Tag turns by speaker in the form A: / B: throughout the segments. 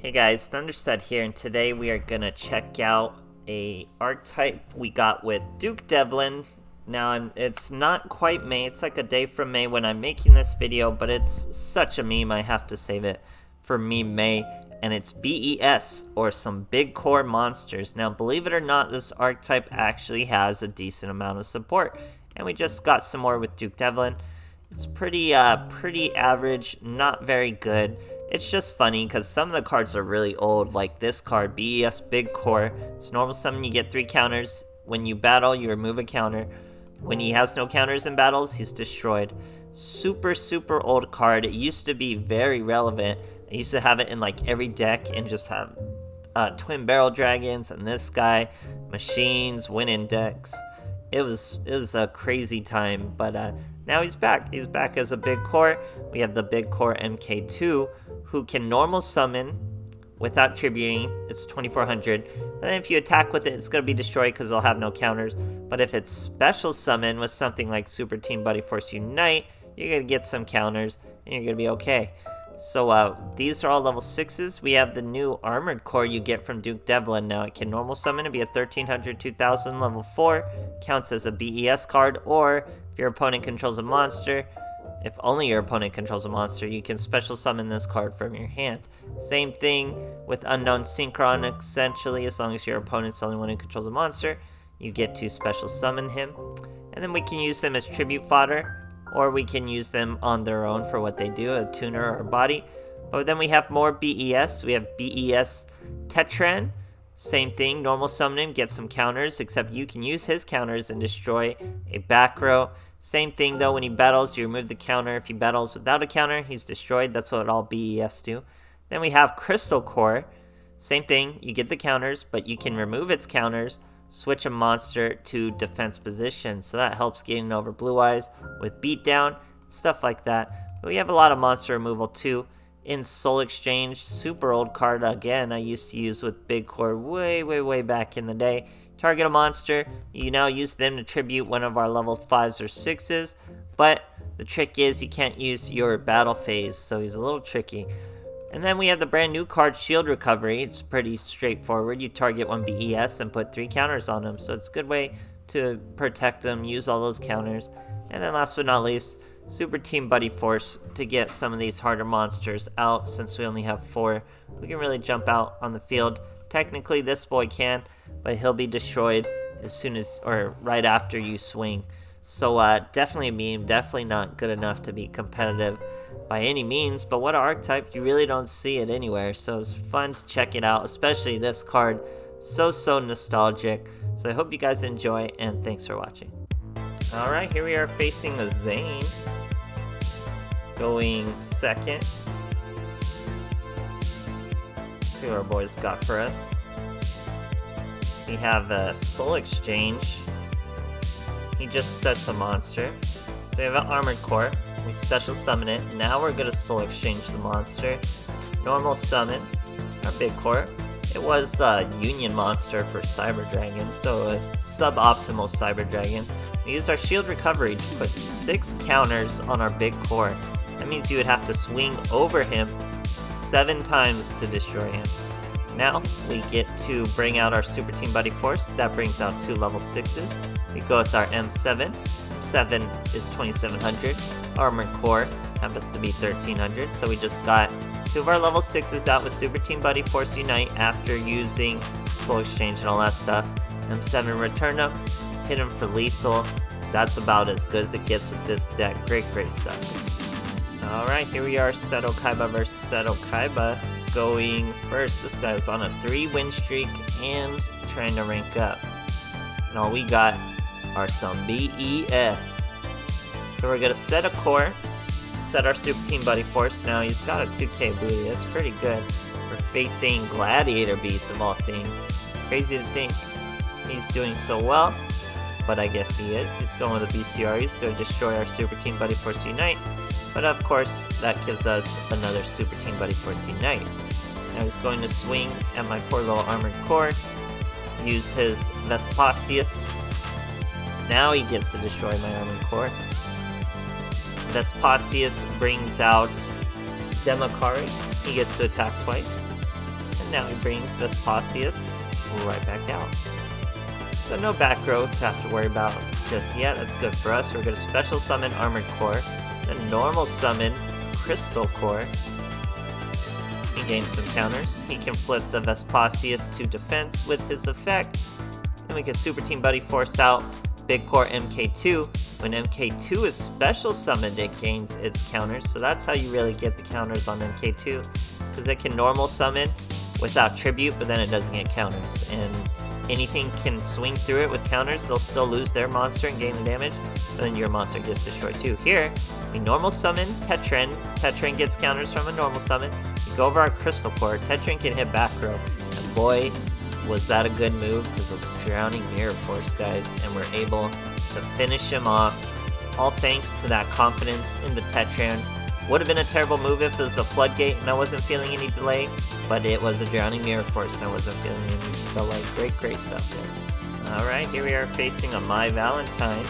A: Hey guys, THUNDERSTUD here, and today we are gonna check out a archetype we got with Duke Devlin. Now, it's not quite May, it's like a day from May when I'm making this video, but it's such a meme I have to save it for meme May, and it's BES, or some big core monsters. Now, believe it or not, this archetype actually has a decent amount of support, and we just got some more with Duke Devlin. It's pretty average, not very good. It's just funny because some of the cards are really old, like this card, BES Big Core. It's normal summon, you get 3 counters. When you battle, you remove a counter. When he has no counters in battles, he's destroyed. Super old card. It used to be very relevant. I used to have it in like every deck and just have twin barrel dragons and this guy, machines, win-in decks. It was a crazy time, but now he's back. He's back as a big core. We have the big core MK2, who can normal summon without tributing. It's 2400. And then if you attack with it, it's going to be destroyed because it'll have no counters. But if it's special summon with something like Super Team Buddy Force Unite, you're going to get some counters and you're going to be okay. So these are all level 6s. We have the new armored core you get from Duke Devlin. Now it can normal summon and be a 1300, 2000, level 4. Counts as a BES card, or if your opponent controls a monster, if only your opponent controls a monster, you can special summon this card from your hand. Same thing with Unknown Synchron, essentially, as long as your opponent's the only one who controls a monster, you get to special summon him. And then we can use them as tribute fodder, or we can use them on their own for what they do, a tuner or a body. But then we have more BES. We have BES Tetran. Same thing, normal summon him, get some counters, except you can use his counters and destroy a back row. Same thing though, when he battles, you remove the counter. If he battles without a counter, he's destroyed. That's what all BES do. Then we have Crystal Core. Same thing, you get the counters, but you can remove its counters, switch a monster to defense position. So that helps getting over Blue Eyes with beatdown, stuff like that. But we have a lot of monster removal too. In Soul Exchange, super old card again, I used to use with Big Core way back in the day. Target a monster, you now use them to tribute one of our level 5s or 6s, but the trick is you can't use your battle phase, so he's a little tricky. And then we have the brand new card Shield Recovery. It's pretty straightforward. You target one BES and put 3 counters on him, so it's a good way to protect them, use all those counters. And then last but not least, Super Team Buddy Force to get some of these harder monsters out. Since we only have 4, we can really jump out on the field. Technically this boy can, but he'll be destroyed as soon as, or right after you swing. So definitely a meme, definitely not good enough to be competitive by any means, but what an archetype, you really don't see it anywhere, so it's fun to check it out, especially this card, so nostalgic. So I hope you guys enjoy, and thanks for watching. Alright, here we are facing a Zane, going second. Let's see what our boys got for us. We have a Soul Exchange. He just sets a monster. So we have an Armored Core. We special summon it. Now we're gonna Soul Exchange the monster. Normal summon our Big Core. It was a Union monster for Cyber Dragon, so a suboptimal Cyber Dragon. We use our Shield Recovery to put 6 counters on our Big Core. That means you would have to swing over him 7 times to destroy him. Now we get to bring out our Super Team Buddy Force. That brings out 2 level 6s. We go with our M7. M7 is 2700. Armored Core happens to be 1300. So we just got 2 of our level 6s out with Super Team Buddy Force Unite after using Soul Exchange and all that stuff. M7 return up, hit him for lethal. That's about as good as it gets with this deck. Great stuff. Alright, here we are, Seto Kaiba versus Seto Kaiba. Going first, this guy's on a 3-win streak and trying to rank up. And all we got are some BES. So we're gonna set a core, set our Super Team Buddy Force. Now he's got a 2k booty, that's pretty good. We're facing Gladiator Beast of all things. Crazy to think he's doing so well, but I guess he is. He's going with a BCR, he's gonna destroy our Super Team Buddy Force Unite. But of course, that gives us another Super Team Buddy Force Unite. Now he's going to swing at my poor little Armored Core, use his Vespasius. Now he gets to destroy my Armored Core. Vespasius brings out Demakari. He gets to attack twice. And now he brings Vespasius right back out. So no back row to have to worry about just yet. That's good for us. We're going to special summon Armored Core, then normal summon Crystal Core. He gains some counters. He can flip the Vespasius to defense with his effect. Then we can Super Team Buddy Force out Big Core MK2. When MK2 is special summoned, it gains its counters. So that's how you really get the counters on MK2. Because it can normal summon without tribute, but then it doesn't get counters. And anything can swing through it with counters. They'll still lose their monster and gain the damage. But then your monster gets destroyed too. Here, we normal summon Tetran. Tetran gets counters from a normal summon. We go over our Crystal Core. Tetran can hit back row. And boy, was that a good move, because it was Drowning Mirror Force, guys, and we're able to finish him off, all thanks to that confidence in the Tetran. Would have been a terrible move if it was a Floodgate and I wasn't feeling any delay, but it was a Drowning Mirror Force and I wasn't feeling any delay. Great stuff there. Alright, here we are facing a My Valentine,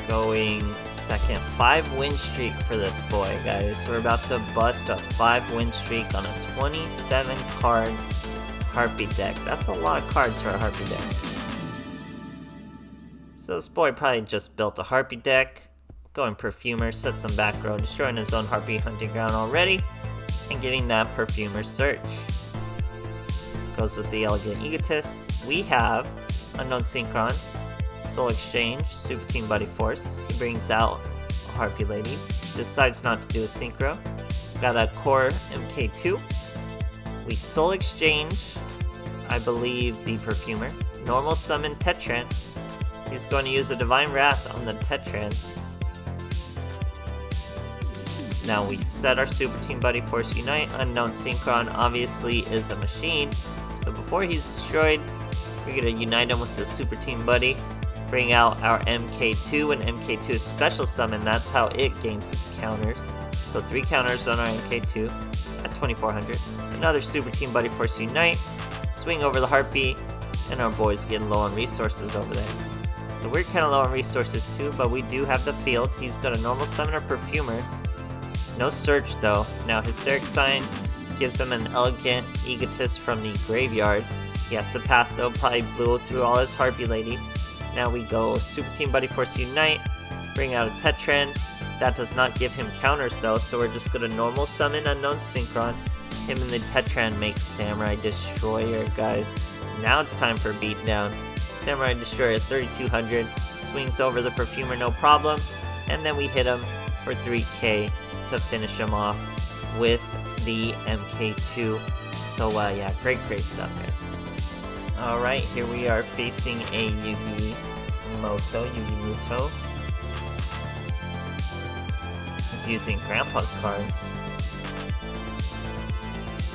A: going second. 5-win streak for this boy, guys. So we're about to bust a 5-win streak on a 27-card Harpy deck. That's a lot of cards for a Harpy deck. So this boy probably just built a Harpy deck, going Perfumer, set some back row, destroying his own Harpy hunting ground already, and getting that Perfumer search. Goes with the Elegant Egotist. We have Unknown Synchron, Soul Exchange, Super Team Buddy Force. He brings out a Harpy Lady, decides not to do a Synchro. Got a Core MK2. We Soul Exchange, I believe, the Perfumer. Normal summon Tetran. He's going to use a Divine Wrath on the Tetran. Now we set our Super Team Buddy Force Unite. Unknown Synchron obviously is a machine, so before he's destroyed, we're going to unite him with the Super Team Buddy, bring out our MK2, and MK2 is special summon. That's how it gains its counters. So 3 counters on our MK2 at 2400. Another Super Team Buddy Force Unite, swing over the Harpy, and our boy's getting low on resources over there. So we're kind of low on resources too, but we do have the field. He's got a normal summon or Perfumer. No search though. Now Hysteric Sign gives him an Elegant Egotist from the graveyard. He has to pass though, probably blew through all his Harpy Lady. Now we go Super Team Buddy Force Unite, bring out a Tetran. That does not give him counters though, so we're just gonna normal summon Unknown Synchron. Him and the Tetran make Samurai Destroyer, guys. Now it's time for a beatdown. Samurai Destroyer 3200, swings over the Perfumer no problem, and then we hit him for 3k to finish him off with the MK2. So yeah, great stuff, guys. Alright, here we are facing a Yugi-Muto. He's using Grandpa's cards.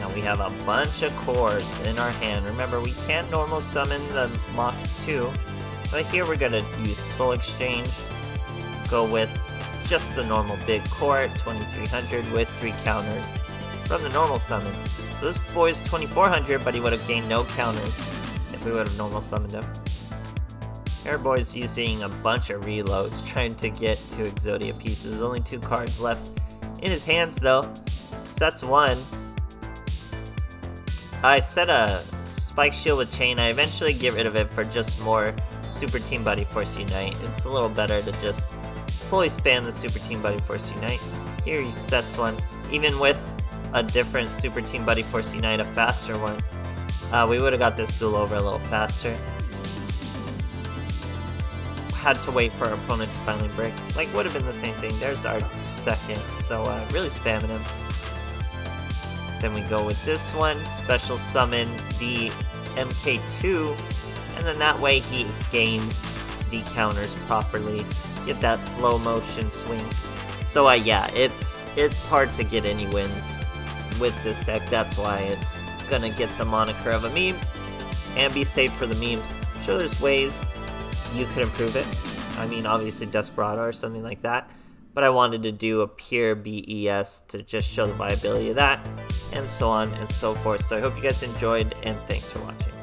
A: Now we have a bunch of cores in our hand. Remember, we can't normal summon the Mach 2, but here we're gonna use Soul Exchange, go with just the normal Big Core at 2300 with 3 counters from the normal summon. So this boy's 2400, but he would have gained no counters if we would have normal summoned him. Our boy's using a bunch of reloads, trying to get 2 Exodia pieces. Only 2 cards left in his hands though. Sets 1. I set a Spike Shield with Chain. I eventually get rid of it for just more Super Team Buddy Force Unite. It's a little better to just fully spam the Super Team Buddy Force Unite. Here he sets 1. Even with a different Super Team Buddy Force Unite, a faster one, we would have got this duel over a little faster. Had to wait for our opponent to finally break. Like, would have been the same thing. There's our second, so really spamming him. Then we go with this one, special summon the MK2, and then that way he gains the counters properly. Get that slow motion swing. So yeah, it's hard to get any wins with this deck. That's why it's gonna get the moniker of a meme and be saved for the memes. I'm sure there's ways you could improve it. I mean, obviously Desperado or something like that, but I wanted to do a pure BES to just show the viability of that, and so on and so forth. So I hope you guys enjoyed, and thanks for watching.